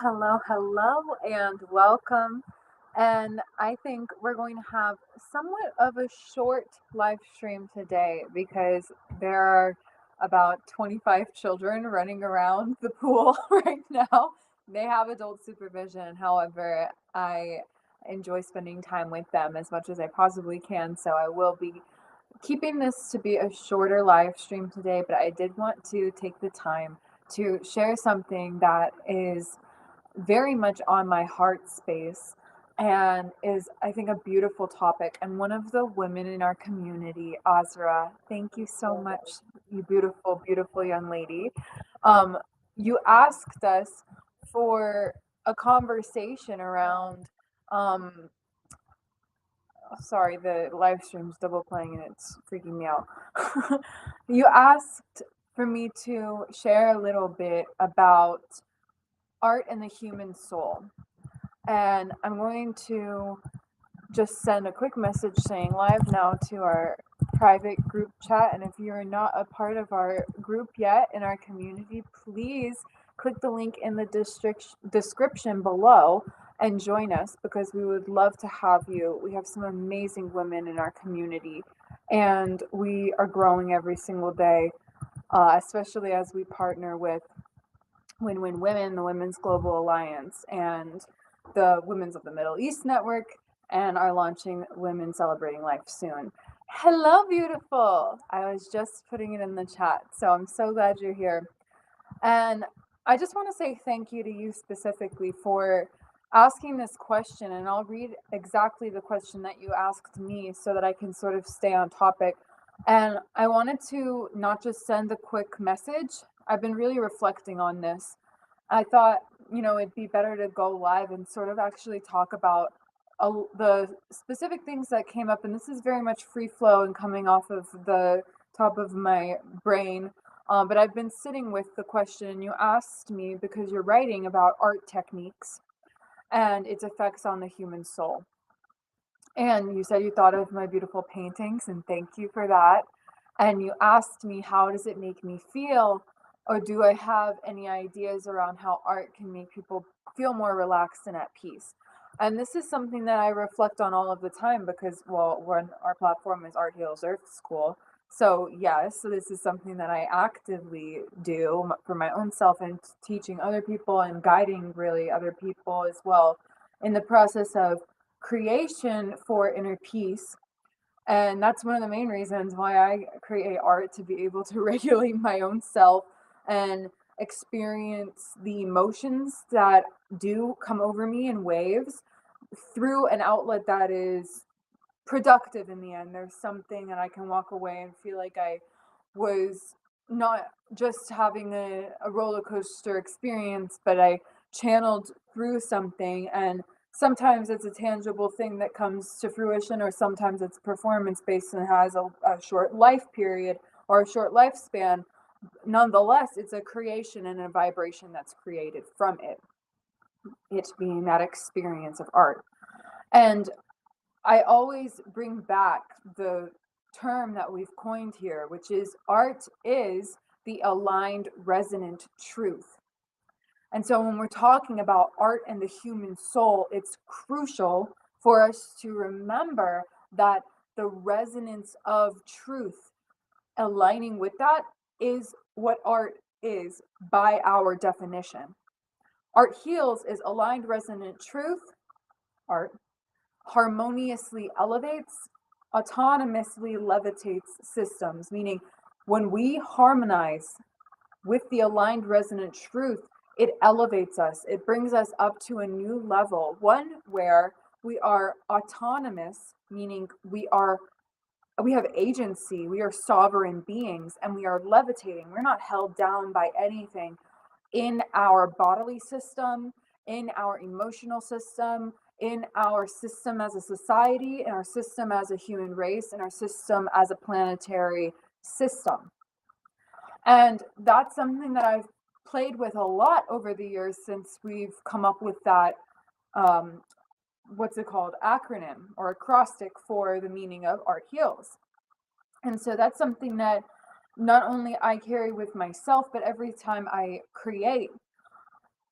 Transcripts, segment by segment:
hello, and welcome. And I think we're going to have somewhat of a short live stream today because there are about 25 children running around the pool right now. They have adult supervision. However, I enjoy spending time with them as much as I possibly can. So I will be keeping this to be a shorter live stream today, but I did want to take the time to share something that is very much on my heart space and is, I think, a beautiful topic. And one of the women in our community, Azra, thank you so much, you beautiful, beautiful young lady. Um, you asked us for a conversation around sorry, the live stream's double playing and it's freaking me out. You asked for me to share a little bit about art and the human soul. And I'm going to just send a quick message saying live now to our private group chat. And if you're not a part of our group yet in our community, please click the link in the description below and join us because we would love to have you. We have some amazing women in our community and we are growing every single day, especially as we partner with Win Win Women, the Women's Global Alliance, and the Women's of the Middle East Network, and are launching Women Celebrating Life soon. Hello, beautiful. I was just putting it in the chat, so I'm so glad you're here. And I just want to say thank you to you specifically for asking this question. And I'll read exactly the question that you asked me so that I can sort of stay on topic. And I wanted to not just send a quick message. I've been really reflecting on this. I thought, it'd be better to go live and sort of actually talk about the specific things that came up. And this is very much free flow and coming off of the top of my brain. But I've been sitting with the question you asked me because you're writing about art techniques and its effects on the human soul. And you said you thought of my beautiful paintings, and thank you for that. And you asked me, how does it make me feel? Or do I have any ideas around how art can make people feel more relaxed and at peace? And this is something that I reflect on all of the time because, well, when our platform is Art Heals Earth School. So, yes, so this is something that I actively do for my own self and teaching other people and guiding really other people as well in the process of creation for inner peace. And that's one of the main reasons why I create art, to be able to regulate my own self and experience the emotions that do come over me in waves through an outlet that is productive in the end. There's something that I can walk away and feel like I was not just having a roller coaster experience, but I channeled through something. And sometimes it's a tangible thing that comes to fruition, or sometimes it's performance based and has a short life period or a short lifespan. Nonetheless, it's a creation and a vibration that's created from it being that experience of art. And I always bring back the term that we've coined here, which is art is the aligned resonant truth. And so when we're talking about art and the human soul, it's crucial for us to remember that the resonance of truth aligning with that is what art is by our definition. Art heals is aligned resonant truth, art harmoniously elevates, autonomously levitates systems, meaning when we harmonize with the aligned resonant truth, it elevates us. It brings us up to a new level, one where we are autonomous, meaning we have agency, we are sovereign beings, and we are levitating. We're not held down by anything in our bodily system, in our emotional system, in our system as a society, in our system as a human race, in our system as a planetary system. And that's something that I've played with a lot over the years since we've come up with that, what's it called, acronym or acrostic for the meaning of Art Heals. And so that's something that not only I carry with myself, but every time I create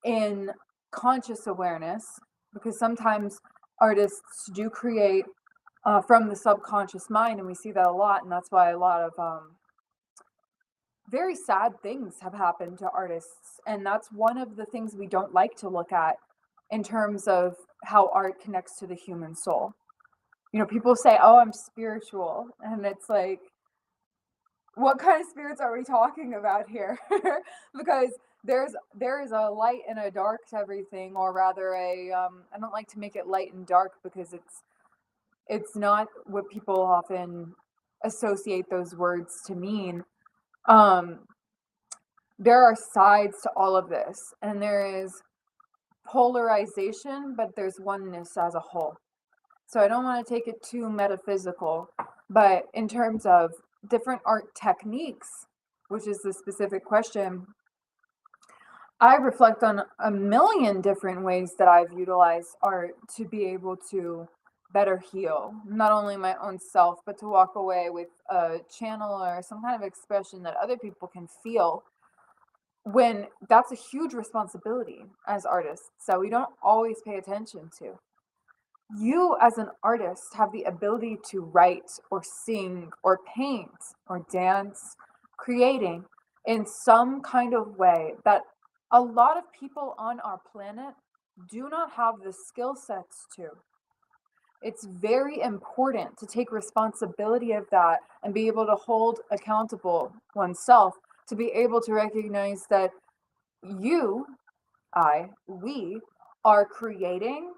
in conscious awareness, because sometimes artists do create from the subconscious mind, and we see that a lot, and that's why a lot of very sad things have happened to artists, and that's one of the things we don't like to look at in terms of how art connects to the human soul. You know, people say, "Oh, I'm spiritual," and it's like, what kind of spirits are we talking about here? Because there is a light and a dark to everything, or rather a I don't like to make it light and dark because it's not what people often associate those words to mean. Um, there are sides to all of this, and there is polarization, but there's oneness as a whole. So I don't want to take it too metaphysical, but in terms of different art techniques, which is the specific question, I reflect on a million different ways that I've utilized art to be able to better heal not only my own self, but to walk away with a channel or some kind of expression that other people can feel, when that's a huge responsibility as artists. So we don't always pay attention to. You, as an artist, have the ability to write or sing or paint or dance, creating in some kind of way that a lot of people on our planet do not have the skill sets to. It's very important to take responsibility of that and be able to hold accountable oneself, to be able to recognize that you, we are creating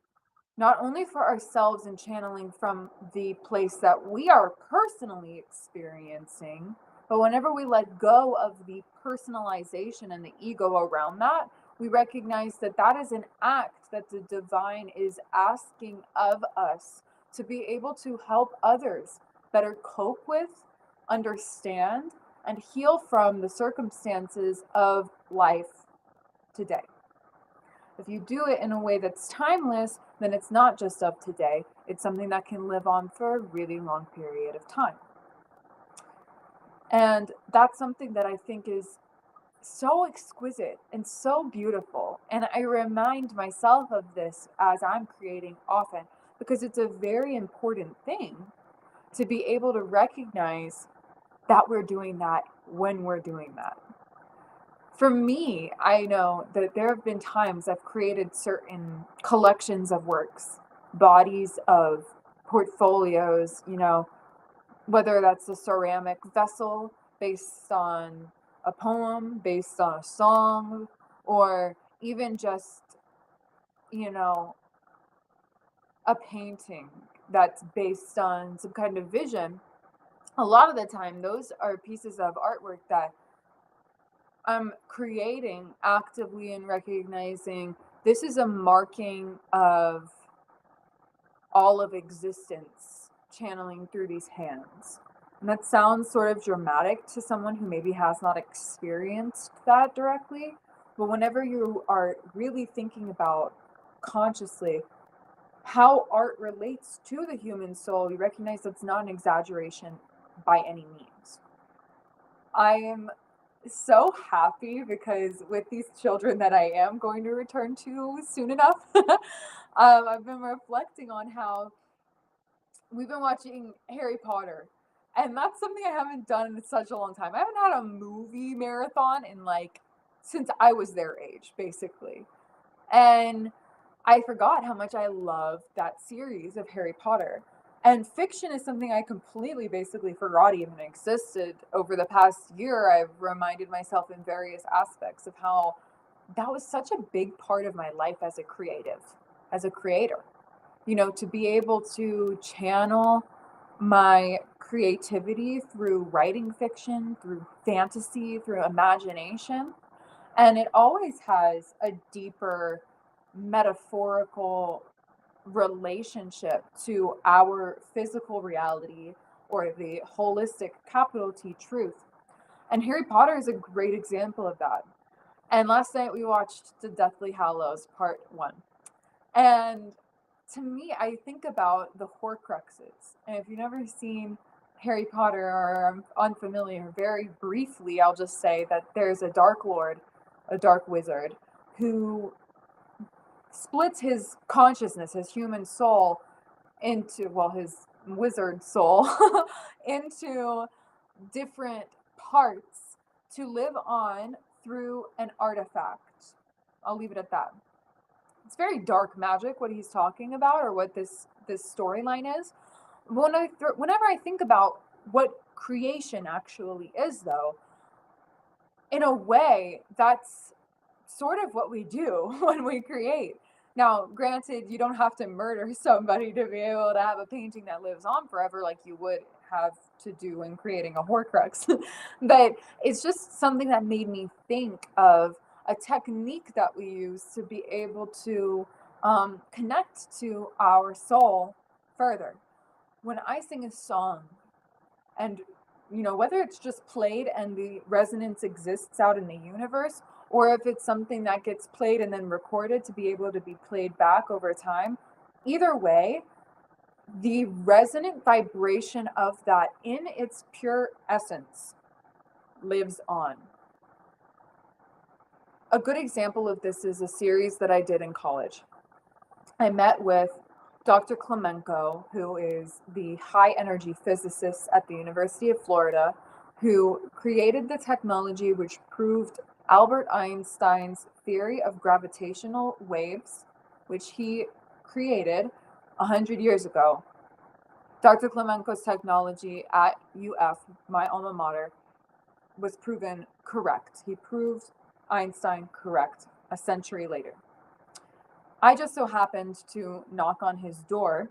not only for ourselves and channeling from the place that we are personally experiencing, but whenever we let go of the personalization and the ego around that, we recognize that that is an act that the divine is asking of us to be able to help others better cope with, understand, and heal from the circumstances of life today. If you do it in a way that's timeless, then it's not just of today. It's something that can live on for a really long period of time. And that's something that I think is so exquisite and so beautiful. And I remind myself of this as I'm creating often, because it's a very important thing to be able to recognize that we're doing that when we're doing that. For me, I know that there have been times I've created certain collections of works, bodies of portfolios, you know, whether that's a ceramic vessel based on a poem, based on a song, or even just, you know, a painting that's based on some kind of vision. A lot of the time, those are pieces of artwork that I'm creating actively and recognizing this is a marking of all of existence channeling through these hands. And that sounds sort of dramatic to someone who maybe has not experienced that directly. But whenever you are really thinking about consciously how art relates to the human soul, you recognize that's not an exaggeration by any means. I am so happy because with these children that I am going to return to soon enough, I've been reflecting on how we've been watching Harry Potter, and that's something I haven't done in such a long time. I haven't had a movie marathon in like since I was their age, basically. And I forgot how much I loved that series of Harry Potter. And fiction is something I completely basically forgot even existed. Over the past year, I've reminded myself in various aspects of how that was such a big part of my life as a creative, as a creator. You know, to be able to channel my creativity through writing fiction, through fantasy, through imagination. And it always has a deeper metaphorical relationship to our physical reality or the holistic capital T truth. And Harry Potter is a great example of that. And last night we watched The Deathly Hallows Part 1. And to me, I think about the Horcruxes. And if you've never seen Harry Potter or are unfamiliar, very briefly, I'll just say that there's a Dark Lord, a Dark Wizard, who splits his consciousness, his human soul, into, well, his wizard soul, into different parts to live on through an artifact. I'll leave it at that. It's very dark magic what he's talking about, or what this storyline is. Whenever I think about what creation actually is, though, in a way, that's sort of what we do when we create. Now, granted, you don't have to murder somebody to be able to have a painting that lives on forever like you would have to do in creating a Horcrux. But it's just something that made me think of a technique that we use to be able to connect to our soul further. When I sing a song, and whether it's just played and the resonance exists out in the universe, or if it's something that gets played and then recorded to be able to be played back over time, either way, the resonant vibration of that in its pure essence lives on. A good example of this is a series that I did in college. I met with Dr. Klemenko, who is the high energy physicist at the University of Florida, who created the technology which proved Albert Einstein's theory of gravitational waves, which he created 100 years ago. Dr. Klemenko's technology at UF, my alma mater, was proven correct. He proved Einstein correct a century later. I just so happened to knock on his door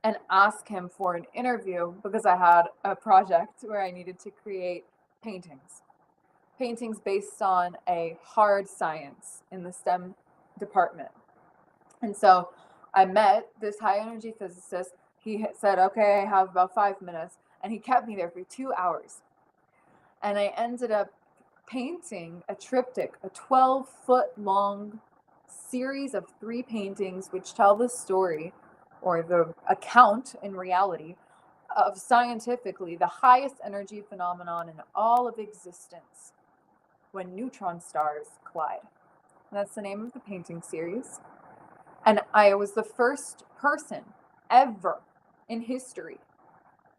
and ask him for an interview because I had a project where I needed to create paintings based on a hard science in the STEM department. And so I met this high energy physicist. He said, okay, I have about 5 minutes. And he kept me there for 2 hours. And I ended up painting a triptych, a 12-foot long series of 3 paintings which tell the story, or the account in reality, of scientifically the highest energy phenomenon in all of existence, when neutron stars collide. And that's the name of the painting series. And I was the first person ever in history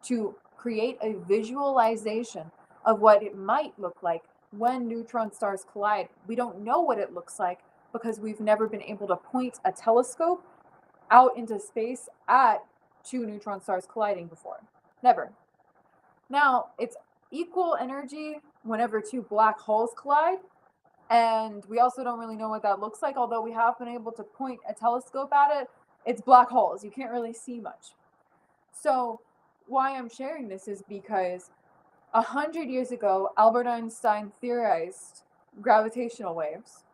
to create a visualization of what it might look like when neutron stars collide. We don't know what it looks like because we've never been able to point a telescope out into space at 2 neutron stars colliding before. Never. Now, it's equal energy whenever 2 black holes collide, and we also don't really know what that looks like, although we have been able to point a telescope at it. It's black holes. You can't really see much. So why I'm sharing this is because 100 years ago, Albert Einstein theorized gravitational waves.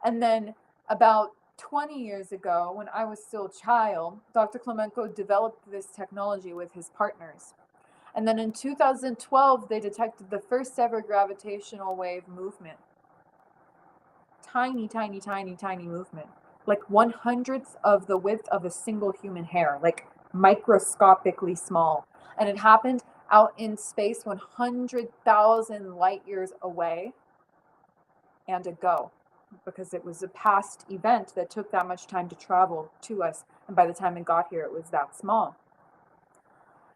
And then about 20 years ago, when I was still a child, Dr. Klemenko developed this technology with his partners. And then in 2012, they detected the first ever gravitational wave movement. Tiny, tiny, tiny, tiny movement. Like 1/100th of the width of a single human hair, like microscopically small. And it happened out in space 100,000 light years away and ago, because it was a past event that took that much time to travel to us. And by the time it got here, it was that small.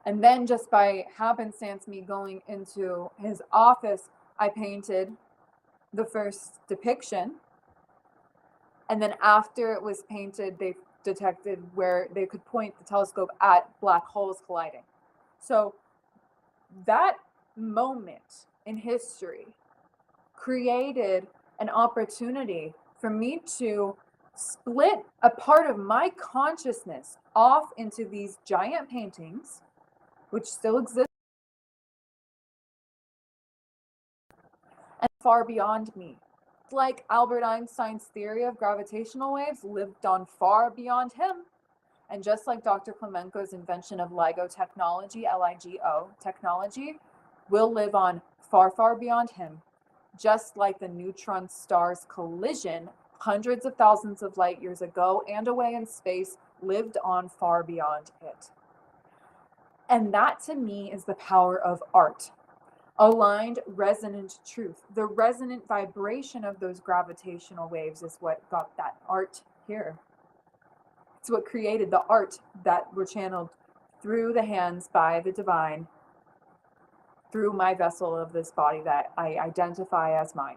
And then just by happenstance, me going into his office, I painted the first depiction. And then after it was painted, they detected where they could point the telescope at black holes colliding. So that moment in history created an opportunity for me to split a part of my consciousness off into these giant paintings, which still exist and far beyond me. Like Albert Einstein's theory of gravitational waves lived on far beyond him. And just like Dr. Klemenko's invention of LIGO technology, LIGO technology, will live on far, far beyond him. Just like the neutron star's collision hundreds of thousands of light years ago and away in space lived on far beyond it. And that to me is the power of art. Aligned resonant truth. The resonant vibration of those gravitational waves is what got that art here. It's what created the art that were channeled through the hands by the divine, through my vessel of this body that I identify as mine.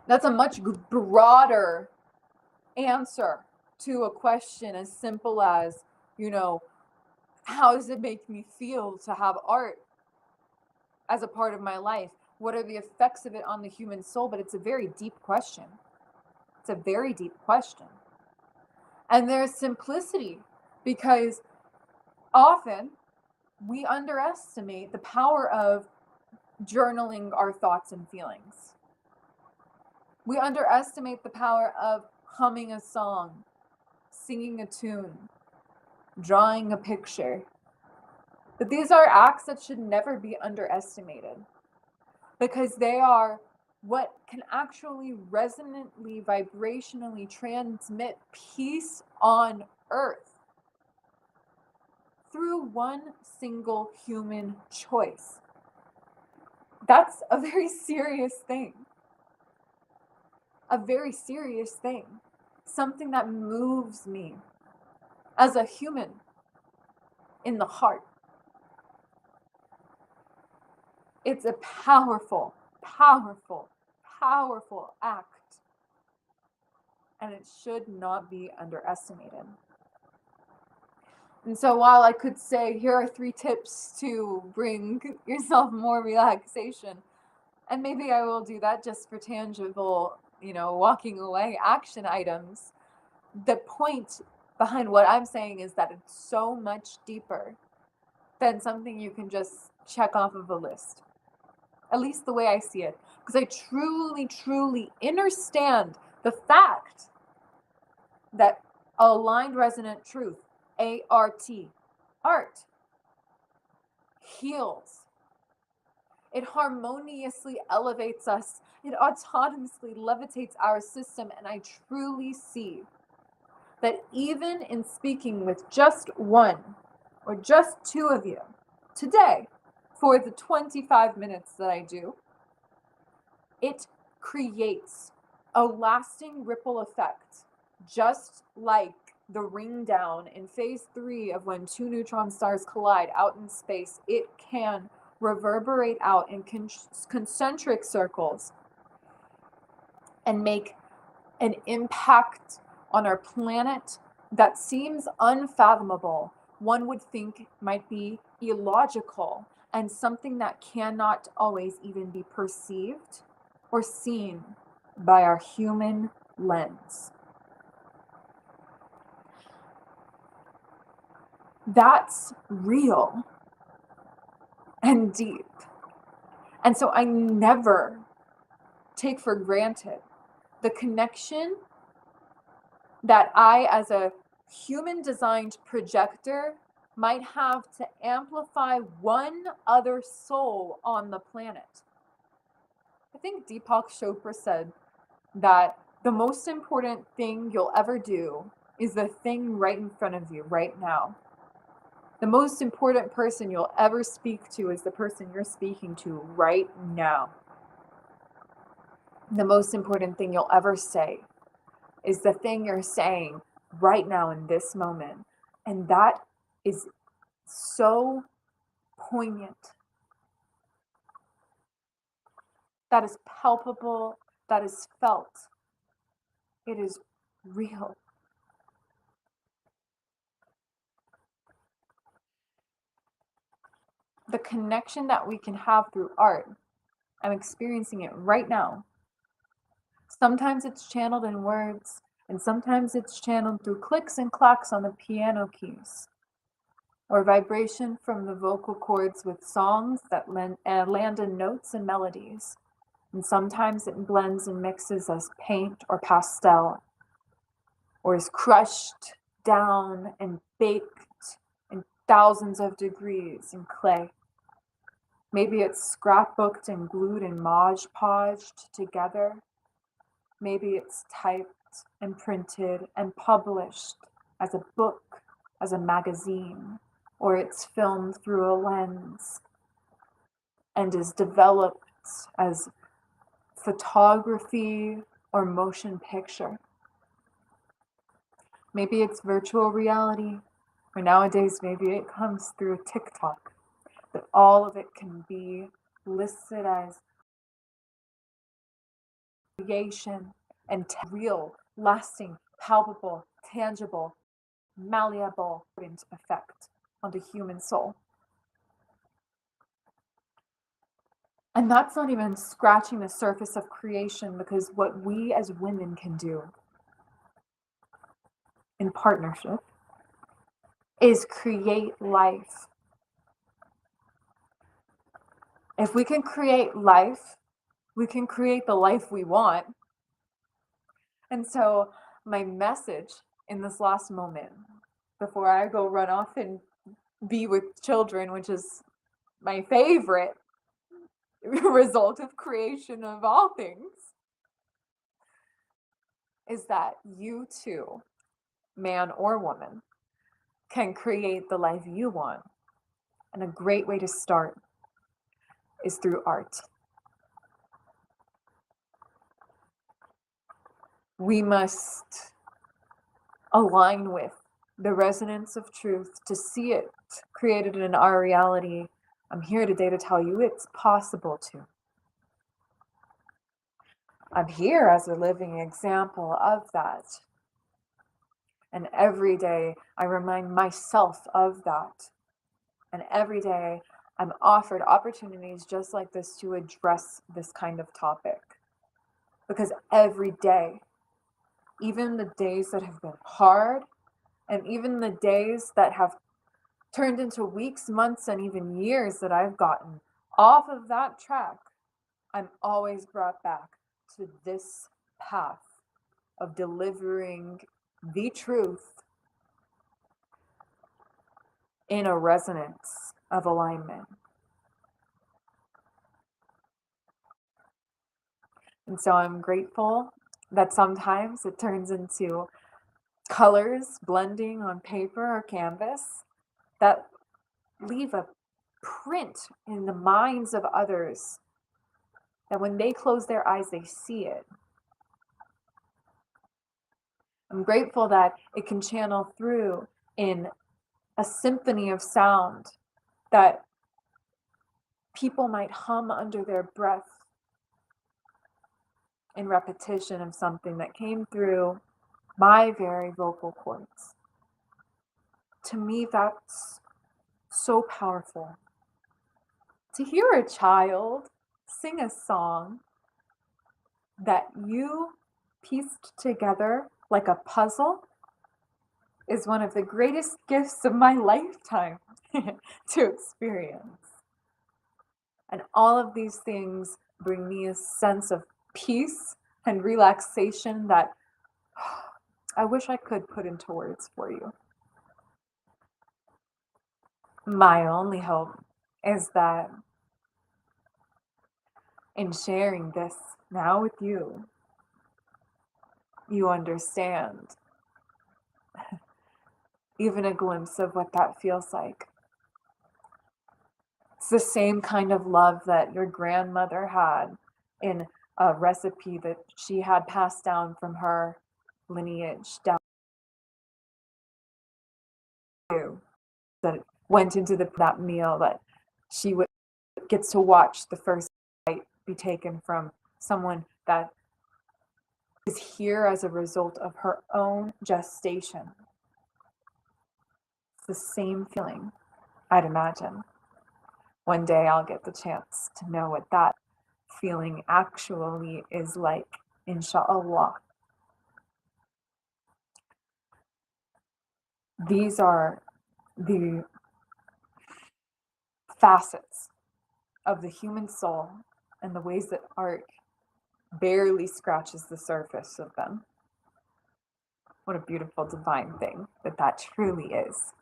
That's a much broader answer to a question as simple as, how does it make me feel to have art as a part of my life? What are the effects of it on the human soul? But it's a very deep question. It's a very deep question. And there's simplicity, because often we underestimate the power of journaling our thoughts and feelings. We underestimate the power of humming a song, singing a tune, drawing a picture. But these are acts that should never be underestimated, because they are what can actually resonantly, vibrationally transmit peace on earth through one single human choice. That's a very serious thing. A very serious thing. Something that moves me as a human in the heart. It's a powerful, powerful, powerful act. And it should not be underestimated. And so while I could say, here are 3 tips to bring yourself more relaxation, and maybe I will do that just for tangible, walking away action items, the point behind what I'm saying is that it's so much deeper than something you can just check off of a list. At least the way I see it. Because I truly, truly understand the fact that aligned resonant truth, A.R.T, art, heals. It harmoniously elevates us. It autonomously levitates our system. And I truly see that even in speaking with just one or just 2 of you today, for the 25 minutes that I do, it creates a lasting ripple effect, just like the ring down in phase 3 of when 2 neutron stars collide out in space. It can reverberate out in concentric circles and make an impact on our planet that seems unfathomable. One would think might be illogical, and something that cannot always even be perceived or seen by our human lens. That's real and deep. And so I never take for granted the connection that I, as a human designed projector, might have to amplify one other soul on the planet. I think Deepak Chopra said that the most important thing you'll ever do is the thing right in front of you right now. The most important person you'll ever speak to is the person you're speaking to right now. The most important thing you'll ever say is the thing you're saying right now in this moment. And that is so poignant. That is palpable. That is felt. It is real. The connection that we can have through art, I'm experiencing it right now. Sometimes it's channeled in words, and sometimes it's channeled through clicks and clacks on the piano keys, or vibration from the vocal cords with songs that land in notes and melodies. And sometimes it blends and mixes as paint or pastel, or is crushed down and baked in thousands of degrees in clay. Maybe it's scrapbooked and glued and Mod Podged together. Maybe it's typed and printed and published as a book, as a magazine, or it's filmed through a lens and is developed as photography or motion picture. Maybe it's virtual reality, or nowadays maybe it comes through TikTok. But all of it can be listed as creation and real, lasting, palpable, tangible, malleable effect on the human soul. And that's not even scratching the surface of creation, because what we as women can do in partnership is create life. If we can create life, we can create the life we want. And so, my message in this last moment, before I go run off and be with children, which is my favorite result of creation of all things, is that you too, man or woman, can create the life you want. And a great way to start is through art. We must align with the resonance of truth to see it created in our reality. I'm here today to tell you it's possible to. I'm here as a living example of that. And every day I remind myself of that. And every day I'm offered opportunities just like this to address this kind of topic. Because every day, even the days that have been hard, and even the days that have turned into weeks, months, and even years that I've gotten off of that track, I'm always brought back to this path of delivering the truth in a resonance of alignment. And so I'm grateful that sometimes it turns into colors blending on paper or canvas that leave a print in the minds of others, that when they close their eyes, they see it. I'm grateful that it can channel through in a symphony of sound that people might hum under their breath in repetition of something that came through my very vocal cords. To me, that's so powerful. To hear a child sing a song that you pieced together like a puzzle is one of the greatest gifts of my lifetime to experience. And all of these things bring me a sense of peace and relaxation that I wish I could put into words for you. My only hope is that in sharing this now with you, you understand even a glimpse of what that feels like. It's the same kind of love that your grandmother had in a recipe that she had passed down from her lineage down to, that went into that meal that she would gets to watch the first bite be taken from someone that is here as a result of her own gestation. It's the same feeling, I'd imagine. One day I'll get the chance to know what that feeling actually is like, inshallah. These are the facets of the human soul and the ways that art barely scratches the surface of them. What a beautiful divine thing that truly is.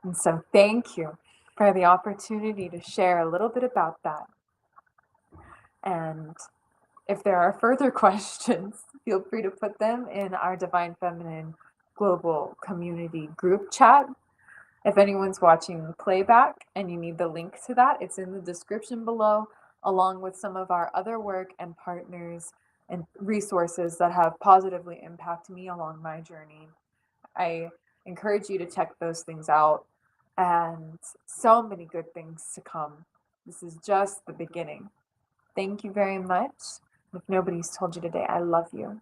And so thank you for the opportunity to share a little bit about that. And if there are further questions, feel free to put them in our Divine Feminine Global Community group chat. If anyone's watching playback and you need the link to that, it's in the description below, along with some of our other work and partners and resources that have positively impacted me along my journey. I encourage you to check those things out, and so many good things to come. This is just the beginning. Thank you very much. If nobody's told you today, I love you.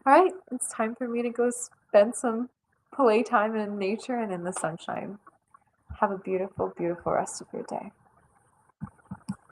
All right, it's time for me to go spend some playtime in nature and in the sunshine. Have a beautiful, beautiful rest of your day.